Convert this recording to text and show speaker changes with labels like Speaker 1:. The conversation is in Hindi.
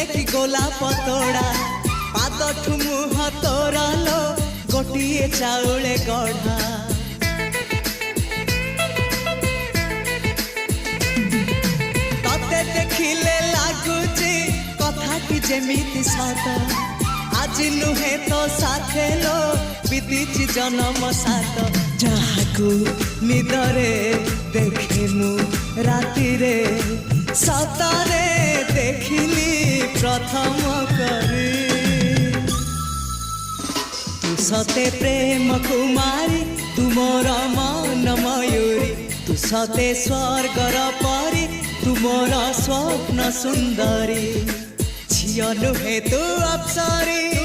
Speaker 1: देखी गोलाप तोड़ा पाद मुह तोरा लो गोटिए चाउले गढ़ा तते देखिले लगुची कथाटी जेमिति सत आज नुहे तो साथे लो बीतीची जन्म सात जहाकू निदरे देखे मु राति रे सतरे देखिली प्रथम करी तू सते प्रेम कुमारी तू मोर मन मयूरी तू सते स्वर्गर परी तू मोर स्वप्न सुंदरी झियो नुहे तू अप्सरी।